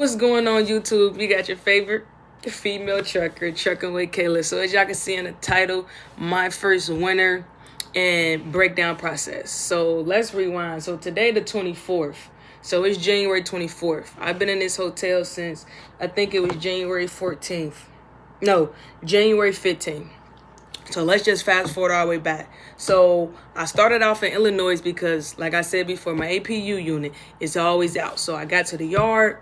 What's going on YouTube? You got your favorite female trucker, Trucking with Kayla. So as y'all can see in the title, my first winter and breakdown process. So let's rewind. So today the 24th. So it's January 24th. I've been in this hotel since I think it was January 14th. No, January 15th. So let's just fast forward all the way back. So I started off in Illinois because, like I said before, my APU unit is always out. So I got to the yard,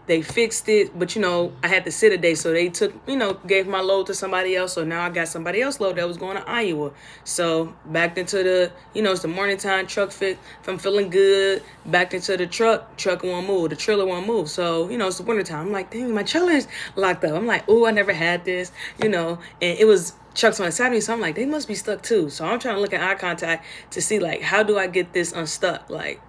they fixed it, but I had to sit a day. So they took, gave my load to somebody else. So now I got somebody else load that was going to Iowa. So backed into the, it's the morning time, truck fit. If I'm feeling good, backed into the truck won't move. The trailer won't move. So, it's the winter time. I'm like, dang, my trailer's locked up. I'm like, oh, I never had this, and it was trucks on the side of me, so I'm like, they must be stuck too. So I'm trying to look at eye contact to see, like, how do I get this unstuck? Like,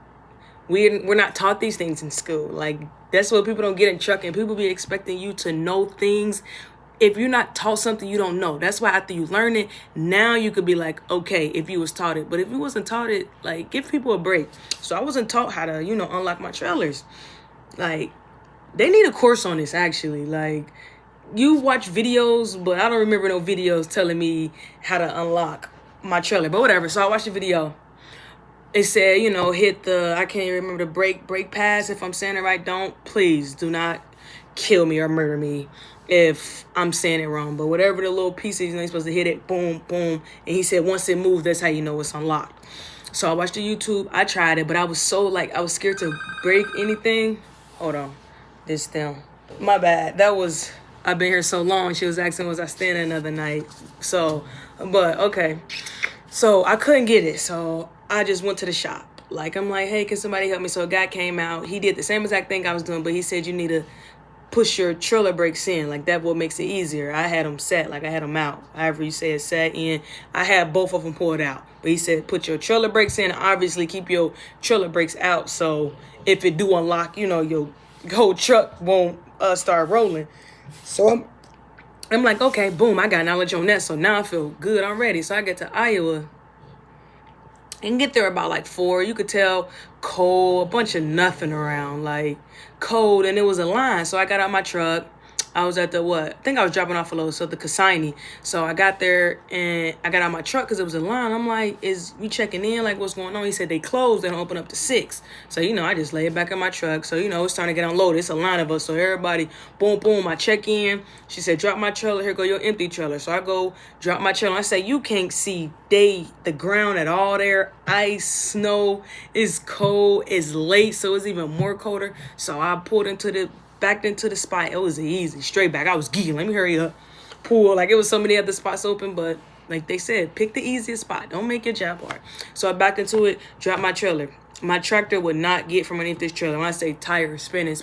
we're not taught these things in school. Like, that's what people don't get in trucking. People be expecting you to know things. If you're not taught something, you don't know. That's why after you learn it, now you could be like, okay, if you was taught it. But if you wasn't taught it, like, give people a break. So I wasn't taught how to, unlock my trailers. Like, they need a course on this, actually. Like, you watch videos, but I don't remember no videos telling me how to unlock my trailer. But whatever. So I watched the video. It said, hit the, I can't even remember the brake pads. If I'm saying it right, please do not kill me or murder me if I'm saying it wrong. But whatever the little pieces, you're supposed to hit it, boom, boom. And he said, once it moves, that's how you know it's unlocked. So I watched the YouTube. I tried it, but I was so, I was scared to break anything. Hold on. This down. My bad. I've been here so long. She was asking, was I staying another night? So, but okay. So I couldn't get it. So I just went to the shop. I'm like, hey, can somebody help me? So a guy came out. He did the same exact thing I was doing, but he said you need to push your trailer brakes in. Like, that what makes it easier. I had them set. I had them out. However you say it, set in. I had both of them pulled out. But he said put your trailer brakes in. Obviously, keep your trailer brakes out. So if it do unlock, your whole truck won't start rolling. So I'm like, okay, boom, I got knowledge on that. So now I feel good. I'm ready. So I get to Iowa and get there about 4. You could tell cold, a bunch of nothing around, cold. And it was a line. So I got out my truck. I was at I think I was dropping off a load, so the consignee. So I got there and I got out my truck because it was a line. I'm like, is we checking in? What's going on? He said they closed. They don't open up to 6. So, I just lay it back in my truck. So, it's starting to get unloaded. It's a line of us. So everybody, boom, boom, I check in. She said, drop my trailer. Here go your empty trailer. So I go drop my trailer. I say, you can't see the ground at all there. Ice, snow, it's cold, it's late, so it's even more colder. So I pulled backed into the spot. It was easy, straight back. I was geeking. Let me hurry up. Pull. It was so many other spots open, but like they said, pick the easiest spot. Don't make your job hard. So I backed into it, dropped my trailer. My tractor would not get from underneath this trailer. When I say tire spinning,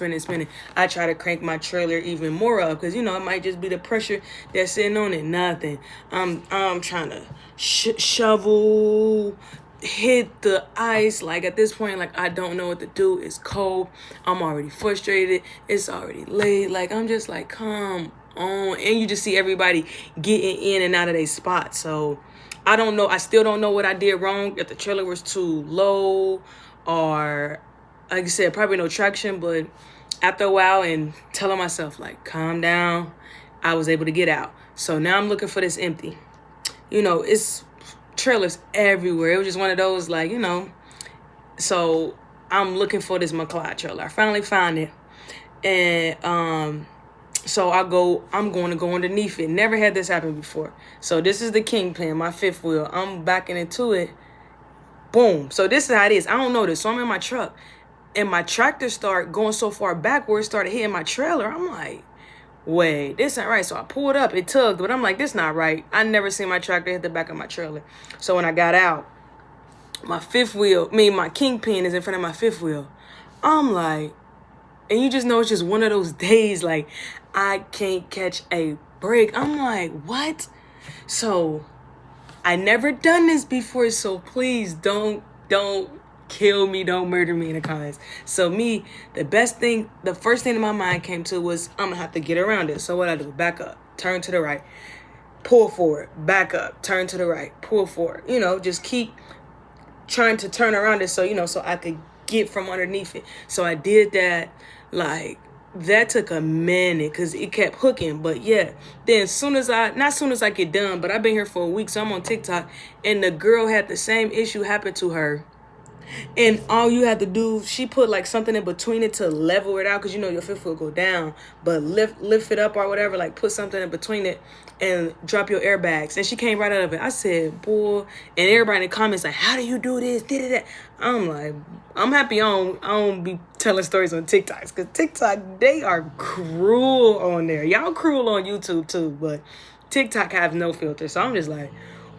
I try to crank my trailer even more up because, it might just be the pressure that's sitting on it. Nothing. I'm trying to shovel, hit the ice. At this point, I don't know what to do. It's cold. I'm already frustrated. It's already late. I'm just come on. And you just see everybody getting in and out of their spot. So I don't know. I still don't know what I did wrong. If the trailer was too low or, like I said, probably no traction. But after a while and telling myself, calm down, I was able to get out. So now I'm looking for this empty. It's trailers everywhere. It was just one of those, so I'm looking for this McLeod trailer. I finally found it. And so I'm going to go underneath it. Never had this happen before. So this is the Kingpin, my 5th wheel. I'm backing into it. Boom. So this is how it is. I don't know this. So I'm in my truck. And my tractor started going so far back where it started hitting my trailer. I'm like, wait, this ain't right. So I pulled up, it tugged, but I'm like, this not right. I never seen my tractor hit the back of my trailer. So when I got out, my 5th wheel, my Kingpin is in front of my 5th wheel. I'm like, and you just know it's just one of those days, I can't catch a break. I'm like, what? So I never done this before, so please don't kill me, don't murder me in the comments. So the first thing in my mind came to was, I'm gonna have to get around it. So what I do, back up, turn to the right, pull forward, back up, turn to the right, pull forward. Just keep trying to turn around it so, so I could get from underneath it. So I did that that took a minute because it kept hooking. But yeah, then not soon as I get done, but I've been here for a week, so I'm on TikTok, and the girl had the same issue happen to her. And all you had to do, she put like something in between it to level it out, because you know your fifth will go down, but lift it up or whatever, like put something in between it and drop your airbags. And she came right out of it. I said, boy, and everybody in the comments like, how do you do this? Did it? I'm like, I'm happy I don't be telling stories on TikToks, because TikTok, they are cruel on there. Y'all cruel on YouTube too, but TikTok have no filter. So I'm just like,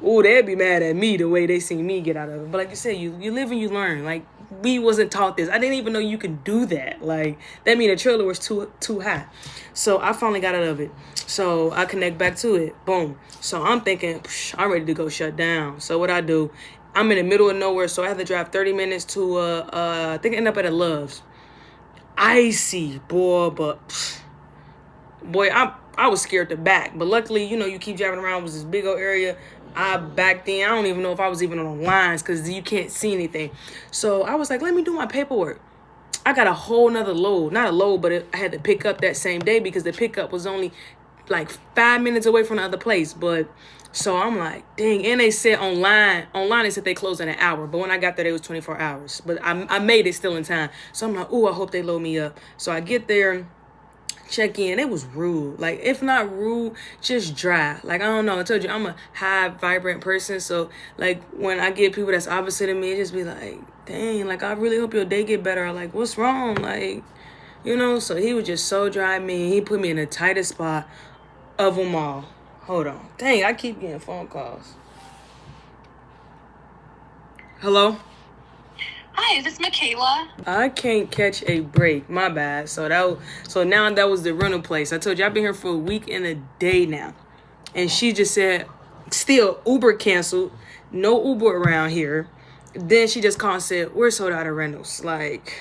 oh, they'd be mad at me the way they see me get out of it. But like you said, you live and you learn. Like, we wasn't taught this. I didn't even know you could do that. Like, that mean the trailer was too high. So I finally got out of it. So I connect back to it. Boom. So I'm thinking, I'm ready to go shut down. So what I do, I'm in the middle of nowhere, so I have to drive 30 minutes to, I think I end up at a Love's. Icy, boy, but, boy, I was scared to back. But luckily, you know, you keep driving around, it was this big old area. I backed in. I don't even know if I was even on lines because you can't see anything. So I was like, let me do my paperwork. I got a whole nother load. Not a load, but I had to pick up that same day because the pickup was only like 5 minutes away from the other place. But so I'm like, dang. And they said online they said they closed in an hour. But when I got there, it was 24 hours. But I made it still in time. So I'm like, ooh, I hope they load me up. So I get there, check in. It was rude. Like, if not rude, just dry. Like, I don't know. I told you, I'm a high, vibrant person. So, like, when I get people that's opposite of me, it just be like, dang, like, I really hope your day get better. Or, like, what's wrong? Like, you know? So, he was just so dry. He put me in the tightest spot of them all. Hold on. Dang, I keep getting phone calls. Hello? Hi, is this Michaela? I can't catch a break. My bad. So now that was the rental place. I told you I've been here for a week and a day now. And she just said, still Uber canceled. No Uber around here. Then she just called and said, we're sold out of rentals. Like,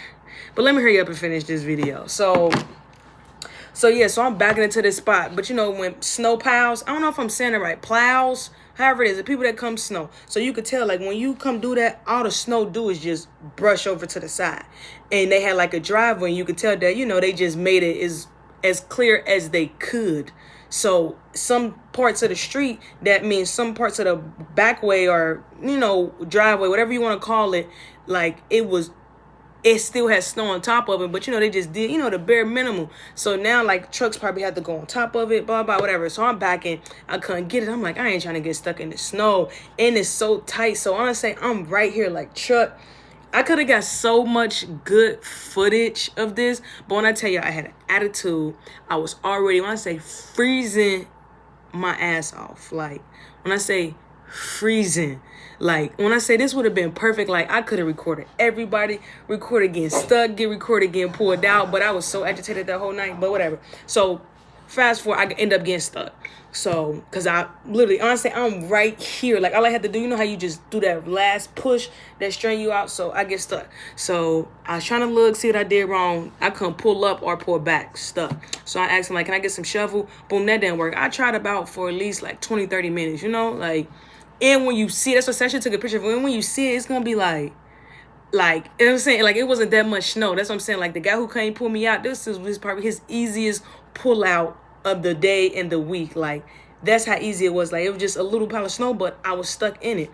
but let me hurry up and finish this video. So I'm backing into this spot. But you know, when snow piles, I don't know if I'm saying it right, plows, however it is, the people that come snow. So you could tell, like, when you come do that, all the snow do is just brush over to the side. And they had like a driveway, and you could tell that, you know, they just made it as clear as they could. So some parts of the street, that means some parts of the back way or, you know, driveway, whatever you want to call it, like it still has snow on top of it, but you know, they just did, you know, the bare minimum. So now, like, trucks probably have to go on top of it, blah, blah, whatever. So I'm backing. I couldn't get it. I'm like, I ain't trying to get stuck in the snow. And it's so tight. So I want to say I'm right here, like, Chuck. I could have got so much good footage of this. But when I tell you I had an attitude, I was already, when I say freezing my ass off. Like, when I say freezing, like, when I say this would have been perfect, like, I could have recorded everybody, recorded getting stuck, get recorded getting pulled out, but I was so agitated that whole night, but whatever. So fast forward, I end up getting stuck. So, because I literally, honestly, I'm right here. Like, all I had to do, you know how you just do that last push that strain you out? So I get stuck. So I was trying to look, see what I did wrong. I couldn't pull up or pull back, stuck. So I asked him, like, can I get some shovel? Boom, that didn't work. I tried about for at least like 20, 30 minutes, you know, like. And when you see it, that's what Sasha took a picture of. And when you see it, it's going to be like, you know what I'm saying? Like, it wasn't that much snow. That's what I'm saying. Like, the guy who came pull me out, this was probably his easiest pull out of the day and the week. Like, that's how easy it was. Like, it was just a little pile of snow, but I was stuck in it.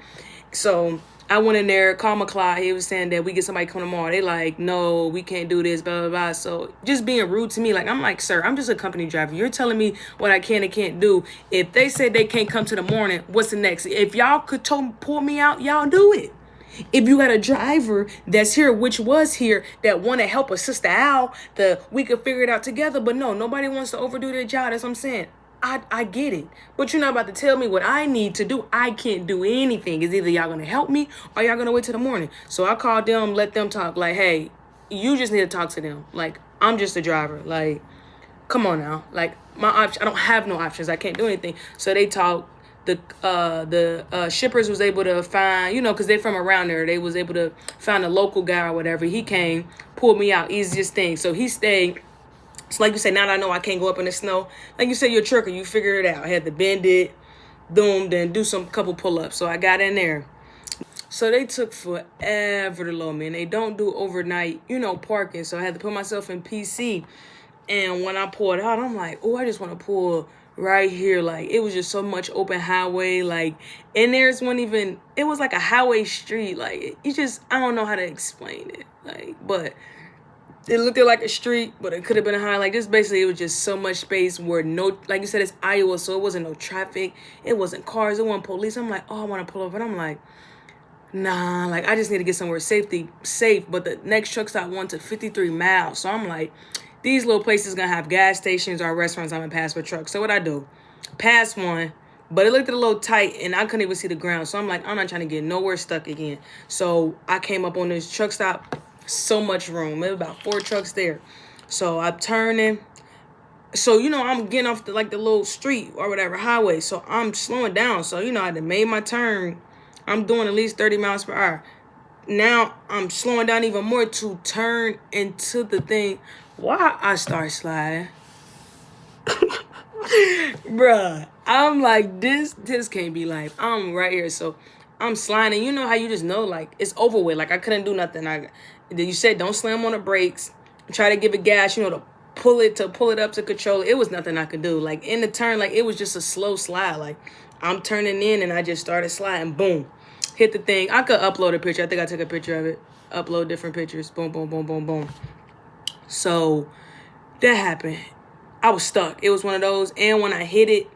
So I went in there, called McCloud. He was saying that we get somebody come tomorrow. They like, no, we can't do this, blah, blah, blah. So just being rude to me. Like, I'm like, sir, I'm just a company driver. You're telling me what I can and can't do. If they said they can't come to the morning, what's the next? If y'all could pull me out, y'all do it. If you got a driver that's here, which was here, that want to help a sister out, we could figure it out together. But no, nobody wants to overdo their job. That's what I'm saying. I get it. But you're not about to tell me what I need to do. I can't do anything. It's either y'all going to help me or y'all going to wait till the morning. So I called them, let them talk. Like, hey, you just need to talk to them. Like, I'm just a driver. Like, come on now. Like, I don't have no options. I can't do anything. So they talked. The shippers was able to find, you know, because they're from around there. They was able to find a local guy or whatever. He came, pulled me out. Easiest thing. So he stayed. So like you said, now that I know I can't go up in the snow, like you said, you're a trucker, you figure it out. I had to bend it, then do some couple pull-ups. So I got in there. So they took forever to load me, and they don't do overnight, you know, parking. So I had to put myself in PC. And when I pulled out, I'm like, oh, I just want to pull right here. Like, it was just so much open highway. Like, and there's one even, it was like a highway street. Like, you just, I don't know how to explain it. Like, but it looked like a street, but it could have been a highway. Like, just basically, it was just so much space where no, like you said, it's Iowa, so it wasn't no traffic. It wasn't cars. It wasn't police. I'm like, oh, I want to pull over. And I'm like, nah, like, I just need to get somewhere safe. But the next truck stop went to 53 miles. So I'm like, these little places gonna have gas stations or restaurants I'm gonna pass with trucks. So what I do? Pass one, but it looked a little tight and I couldn't even see the ground. So I'm like, I'm not trying to get nowhere stuck again. So I came up on this truck stop, so much room. There was about 4 trucks there. So I'm turning. So, I'm getting off the little street or whatever, highway. So I'm slowing down. So, I had made my turn. I'm doing at least 30 miles per hour. Now I'm slowing down even more to turn into the thing. Why I start sliding? Bruh, I'm like, this can't be life. I'm right here. So I'm sliding. You know how you just know, like, it's over with. Like, I couldn't do nothing. You said don't slam on the brakes. Try to give it gas, to pull it up to control it. It was nothing I could do. Like, in the turn, like, it was just a slow slide. Like, I'm turning in and I just started sliding. Boom. Hit the thing. I could upload a picture. I think I took a picture of it. Upload different pictures. Boom, boom, boom, boom, boom. So that happened. I was stuck. It was one of those. And when I hit it,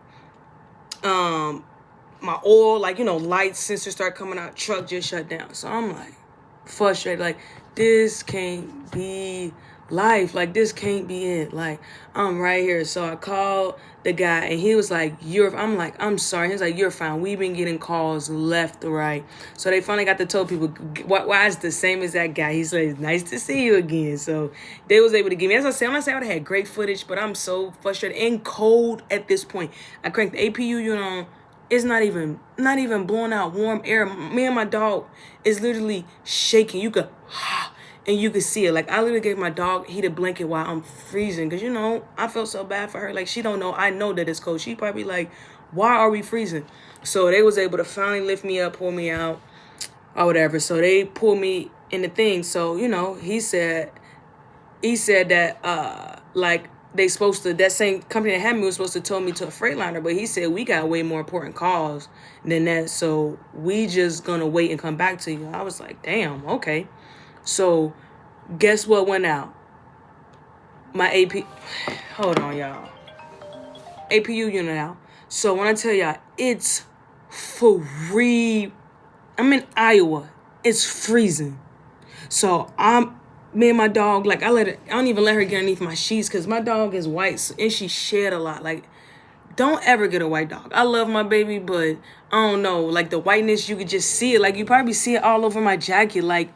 my oil, light sensor start coming out. Truck just shut down. So I'm like frustrated. Like, this can't be life. Like, this can't be it. Like, I'm right here. So I called the guy and he was like, I'm like, I'm sorry. He was like, you're fine. We've been getting calls left to right. So they finally got to tell people, why is the same as that guy? He said, nice to see you again. So they was able to give me, as I said, I'm not saying I would have had great footage, but I'm so frustrated and cold at this point. I cranked the APU unit on. It's not even blowing out warm air. Me and my dog is literally shaking. You could, and you could see it. Like, I literally gave my dog heated blanket while I'm freezing. Because, I felt so bad for her. Like, she don't know. I know that it's cold. She probably like, why are we freezing? So they was able to finally lift me up, pull me out, or whatever. So they pulled me in the thing. So, he said that, they supposed to, that same company that had me was supposed to tow me to a Freightliner, but he said, we got way more important calls than that, so we just gonna wait and come back to you. I was like, damn, okay. So guess what went out? My hold on, y'all. APU unit out. So when I tell y'all, it's free. I'm in Iowa. It's freezing. So me and my dog, like, I don't even let her get underneath my sheets because my dog is white and she shed a lot. Like, don't ever get a white dog. I love my baby, but I don't know. Like, the whiteness, you could just see it. Like, you probably see it all over my jacket. Like,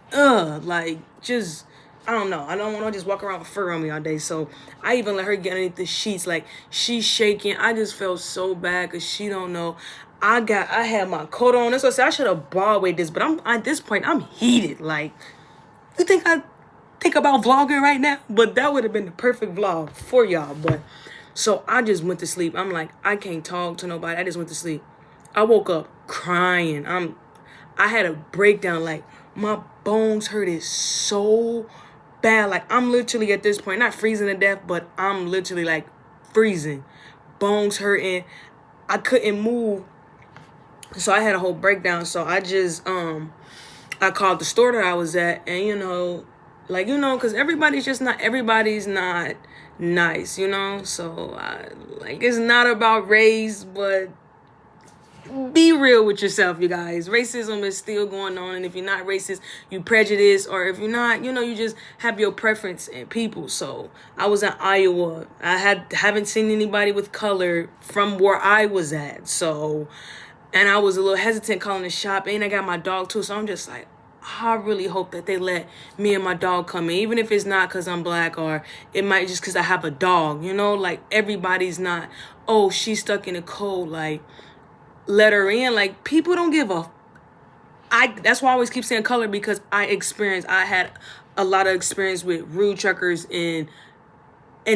just, I don't know. I don't want to just walk around with fur on me all day. So I even let her get underneath the sheets. Like, she's shaking. I just felt so bad because she don't know. I had my coat on. That's what I said. I should have ball weighted this, but at this point, I'm heated. Like, you think I think about vlogging right now? But that would have been the perfect vlog for y'all. But so I just went to sleep. I'm like, I can't talk to nobody. I just went to sleep. I woke up crying. I had a breakdown. Like, my bones hurted so bad. Like, I'm literally at this point not freezing to death, but I'm literally like freezing, bones hurting. I couldn't move. So I had a whole breakdown. So I just I called the store that I was at, and because everybody's not nice, So it's not about race, but be real with yourself, you guys. Racism is still going on, and if you're not racist, you prejudice, or if you're not, you just have your preference in people. So I was in Iowa. I haven't seen anybody with color from where I was at. So, and I was a little hesitant calling the shop, and I got my dog too. So I'm just like, I really hope that they let me and my dog come in, even if it's not because I'm black, or it might just because I have a dog, like, everybody's not, oh, she's stuck in the cold, like, let her in. Like, people don't give a, that's why I always keep saying color, because I had a lot of experience with rude truckers and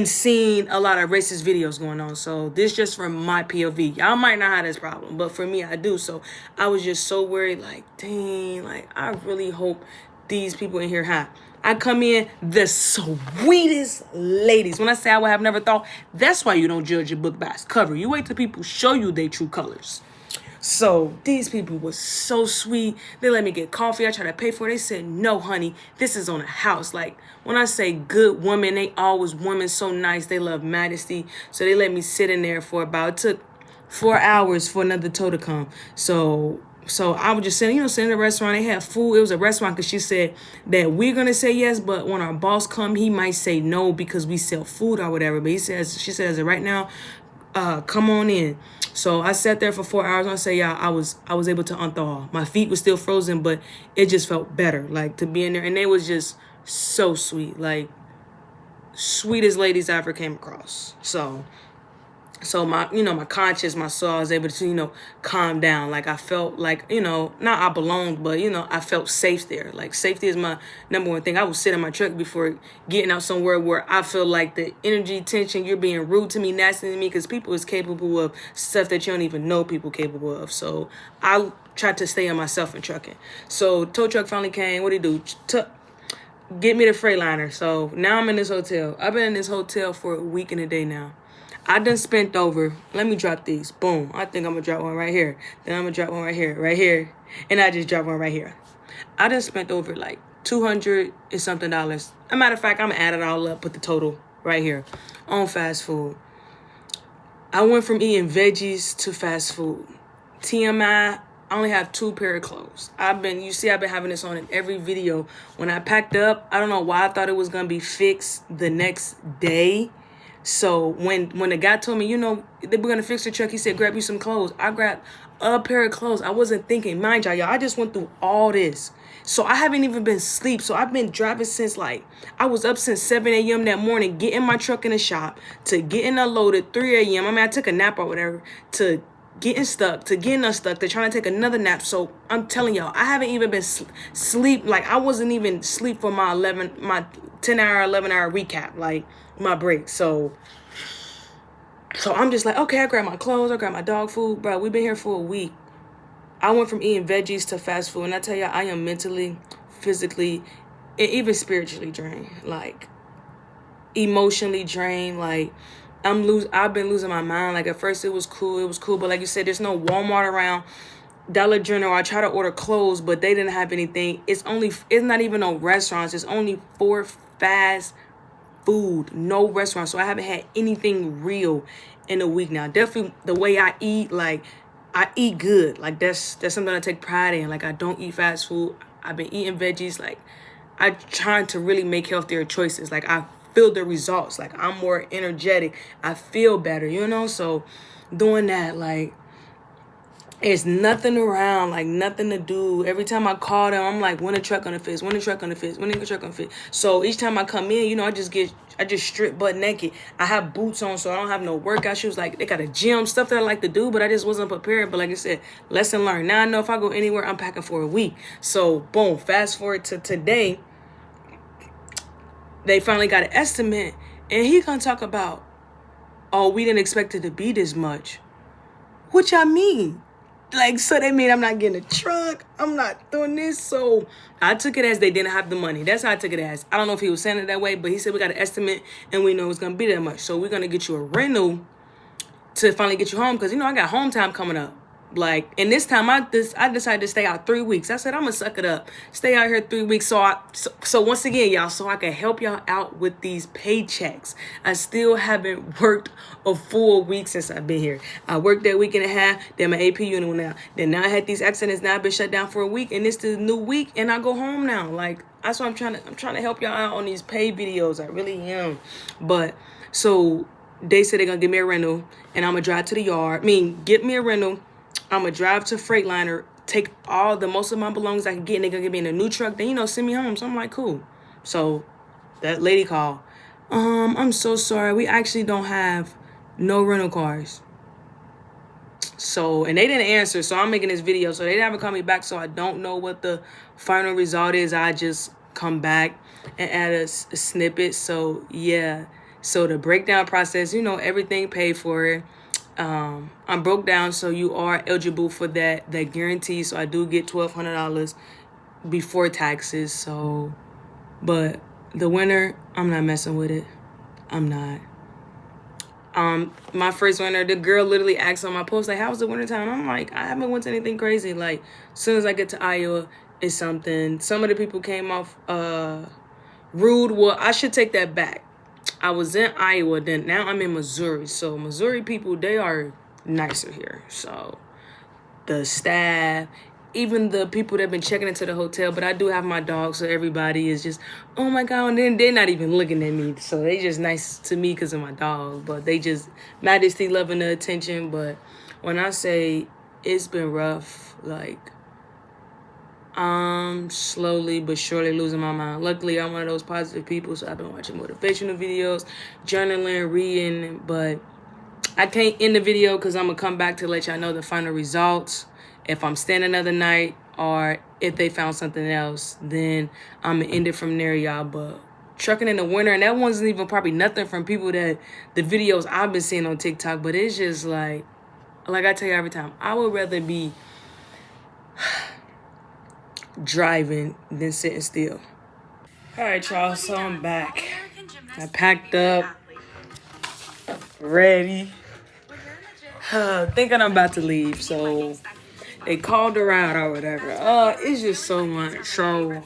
seen a lot of racist videos going on. So this just from my POV. Y'all might not have this problem, but for me, I do. So I was just so worried, like, dang, like, I really hope these people in here have. I come in, the sweetest ladies. When I say I would have never thought, that's why you don't judge a book by its cover. You wait till people show you their true colors. So these people were so sweet. They let me get coffee. I tried to pay for it. They said, no, honey, this is on a house. Like, when I say good women, they always women so nice. They love majesty. So they let me sit in there for it took 4 hours for another tow to come. So I was just sitting in the restaurant. They had food. It was a restaurant because she said that we're going to say yes, but when our boss come, he might say no because we sell food or whatever. But she says right now, come on in. So I sat there for 4 hours. I say, yeah, I was able to unthaw. My feet were still frozen, but it just felt better, like, to be in there. And they was just so sweet, like, sweetest ladies I ever came across. So my conscience, my soul, I was able to, calm down. Like, I felt like, not I belonged, but, I felt safe there. Like, safety is my number one thing. I would sit in my truck before getting out somewhere where I feel like the energy, tension, you're being rude to me, nasty to me, because people is capable of stuff that you don't even know people capable of. So I tried to stay on myself in trucking. So tow truck finally came. What did he do? Get me the Freightliner. So now I'm in this hotel. I've been in this hotel for a week and a day now. I done spent over, let me drop these. Boom. I think I'm going to drop one right here. Then I'm going to drop one right here. And I just dropped one right here. I done spent over like $200 and something. As a matter of fact, I'm going to add it all up, put the total right here on fast food. I went from eating veggies to fast food. TMI, I only have 2 pair of clothes. I've been having this on in every video. When I packed up, I don't know why I thought it was going to be fixed the next day. So when the guy told me, they were going to fix the truck, he said, grab you some clothes. I grabbed a pair of clothes. I wasn't thinking, mind y'all, I just went through all this. So I haven't even been asleep. So I've been driving since I was up since 7 a.m. that morning, getting my truck in the shop, to getting unloaded 3 a.m. I took a nap or whatever, to getting stuck, to getting unstuck, to trying to take another nap. So I'm telling y'all, I haven't even been sleep. Like, I wasn't even sleep for my 10-hour, 11-hour recap, like my break. So I'm just like, okay, I grabbed my clothes, I grabbed my dog food. Bro, we've been here for a week. I went from eating veggies to fast food. And I tell you, I am mentally, physically, and even spiritually drained. Like, emotionally drained. Like, I've been losing my mind. Like, at first it was cool. But like you said, there's no Walmart around. Dollar General, I try to order clothes, but they didn't have anything. It's not even no restaurants. It's only 4 fast food, no restaurants. So I haven't had anything real in a week now. Definitely the way I eat, like, I eat good. Like, that's something I take pride in. Like, I don't eat fast food. I've been eating veggies. Like, I'm trying to really make healthier choices. Like, I feel the results. Like, I'm more energetic. I feel better, So doing that, like, there's nothing around, like, nothing to do. Every time I call them, I'm like, when the truck gonna fix? When the truck gonna fix? When the truck gonna fix? So each time I come in, I just strip butt naked. I have boots on, so I don't have no workout shoes. Like, they got a gym, stuff that I like to do, but I just wasn't prepared. But like I said, lesson learned. Now I know if I go anywhere, I'm packing for a week. So boom, fast forward to today. They finally got an estimate, and he gonna talk about, oh, we didn't expect it to be this much. Which I mean, like, so that mean I'm not getting a truck. I'm not doing this. So I took it as they didn't have the money. That's how I took it as. I don't know if he was saying it that way, but he said we got an estimate and we know it's going to be that much. So we're going to get you a rental to finally get you home. Because, I got home time coming up. Like, and this time I decided to stay out 3 weeks. I said, I'm going to suck it up. Stay out here 3 weeks. So once again, y'all, so I can help y'all out with these paychecks. I still haven't worked a full week since I've been here. I worked that week and a half. Then my AP unit went out. Then now I had these accidents. Now I've been shut down for a week. And it's the new week. And I go home now. Like, that's what I'm trying to help y'all out on these paid videos. I really am. But so they said they're going to give me a rental. And I'm going to drive to the yard. Get me a rental. I'm going to drive to Freightliner, take most of my belongings I can get, and they're going to get me in a new truck, then, send me home. So I'm like, cool. So that lady called. I'm so sorry. We actually don't have no rental cars. So, and they didn't answer, so I'm making this video. So they haven't called me back, so I don't know what the final result is. I just come back and add a snippet. So, yeah. So the breakdown process, everything paid for it. I'm broke down, so you are eligible for that guarantee. So I do get $1,200 before taxes. So But the winter, I'm not messing with it. I'm not. My first winter, the girl literally asked on my post, like, how's the wintertime? I'm like, I haven't went to anything crazy. Like, as soon as I get to Iowa, it's something. Some of the people came off rude. Well, I should take that back. I was in Iowa, then now I'm in Missouri. So Missouri people, they are nicer here. So the staff, even the people that have been checking into the hotel, but I do have my dog, so everybody is just, oh my God, and then they're not even looking at me. So they just nice to me because of my dog, but they just majesty loving the attention. But when I say it's been rough, like, I'm slowly but surely losing my mind. Luckily, I'm one of those positive people, so I've been watching motivational videos, journaling, reading, but I can't end the video because I'm going to come back to let y'all know the final results. If I'm staying another night or if they found something else, then I'm going to end it from there, y'all. But trucking in the winter, and that wasn't even probably nothing from people that the videos I've been seeing on TikTok, but it's just like I tell you every time, I would rather be driving than sitting still. All right, y'all, so I'm back. I packed up, ready, thinking I'm about to leave, so they called her out or whatever. It's just so much. So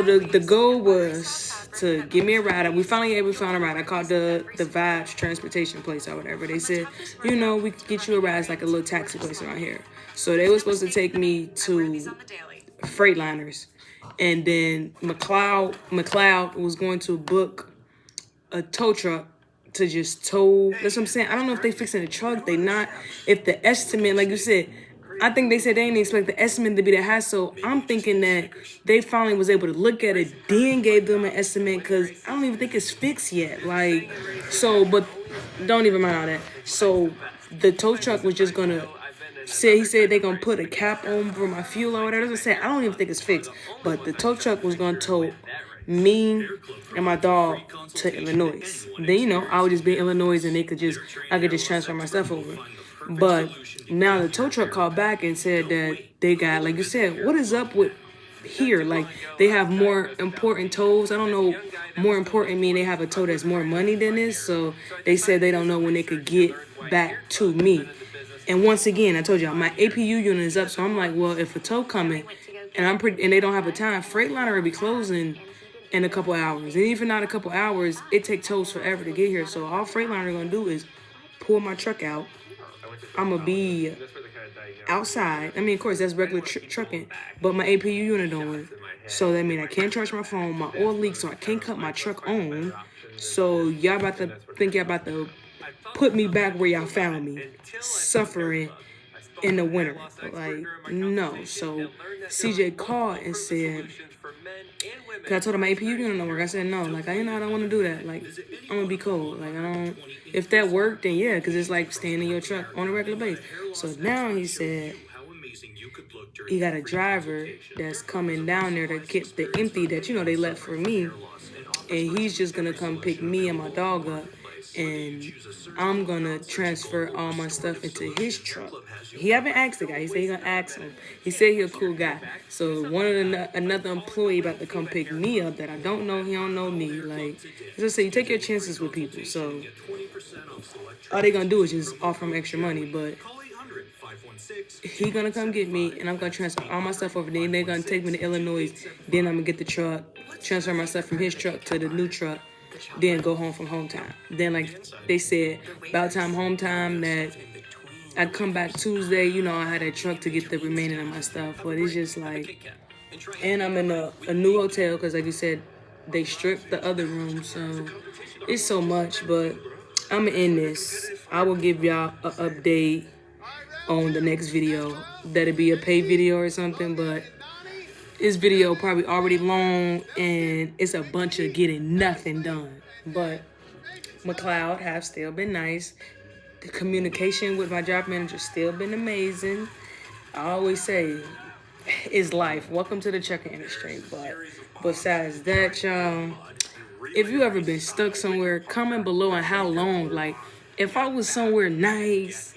the goal was to give me a ride. We finally found a ride. I called the Vibes transportation place or whatever. They said, we could get you a ride. It's like a little taxi place around here. So they were supposed to take me to Freightliners. And then McLeod was going to book a tow truck to just tow. That's what I'm saying. I don't know if they fixing the truck. They not. If the estimate, like you said, I think they said they didn't expect the estimate to be that high. So I'm thinking that they finally was able to look at it, then gave them an estimate, because I don't even think it's fixed yet. Like, so, but don't even mind all that. So the tow truck was just gonna say, he said they're gonna put a cap on for my fuel or whatever. That's what I'm saying. I don't even think it's fixed. But the tow truck was gonna tow me and my dog to Illinois. Then, I would just be in Illinois and I could just transfer my stuff over. But now the tow truck called back and said that they got, like you said, what is up with here? Like, they have more important tows. I don't know, more important mean they have a tow that's more money than this. So they said they don't know when they could get back to me. And once again, I told y'all, my APU unit is up. So I'm like, well, if a tow coming and they don't have a time, Freightliner will be closing in a couple hours. And even not a couple hours, it takes tows forever to get here. So all Freightliner going to do is pull my truck out. I'm going to be outside. I mean, of course, that's regular trucking, but my APU unit don't work. So that means I can't charge my phone. My oil leaks, so I can't cut my truck on. So y'all about to think y'all about to put me back where y'all found me, suffering in the winter. Like, no. So CJ called and said, because I told him my APU unit don't work. I said, no. Like, I don't want to do that. Like, I'm going to be cold. Like, if that worked, then yeah, because it's like staying in your truck on a regular basis. So now he said he got a driver that's coming down there to get the empty that, they left for me. And he's just going to come pick me and my dog up. And I'm going to transfer all my stuff into his truck. He haven't asked the guy. He said he's going to ask him. He said he's a cool guy. So another employee about to come pick me up that I don't know. He don't know me. Like, as I say, you take your chances with people. So all they going to do is just offer him extra money. But he going to come get me, and I'm going to transfer all my stuff over there. And they're going to take me to Illinois. Then I'm going to get the truck, transfer my stuff from his truck to the new truck. Then go home from home time. Then, like they said, about home time, that I'd come back Tuesday. I had a truck to get the remaining of my stuff. But it's just like, and I'm in a new hotel because, like you said, they stripped the other room. So it's so much. But I'm going to end this. I will give y'all an update on the next video. That'll be a paid video or something. But this video probably already long, and it's a bunch of getting nothing done. But McLeod have still been nice. The communication with my job manager still been amazing. I always say, it's life. Welcome to the trucking industry. But besides that, y'all, if you ever been stuck somewhere, comment below on how long. Like, if I was somewhere nice,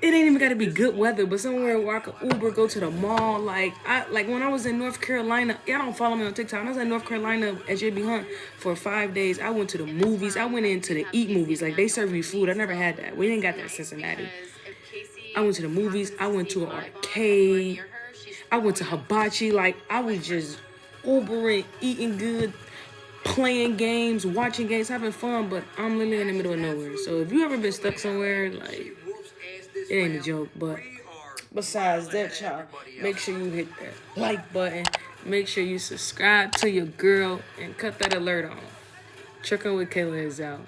it ain't even gotta be good weather, but somewhere where I could Uber, go to the mall. Like when I was in North Carolina, y'all don't follow me on TikTok. When I was in North Carolina at JB Hunt for 5 days. I went to the movies. I went into the eat movies. Like they serve you food. I never had that. We didn't got that in Cincinnati. I went to the movies. I went to an arcade. I went to hibachi. Like I was just Ubering, eating good, playing games, watching games, having fun. But I'm literally in the middle of nowhere. So if you ever been stuck somewhere, like it ain't a joke. But besides that, y'all, make sure you hit that like button. Make sure you subscribe to your girl and cut that alert on. Trucking with Kayla is out.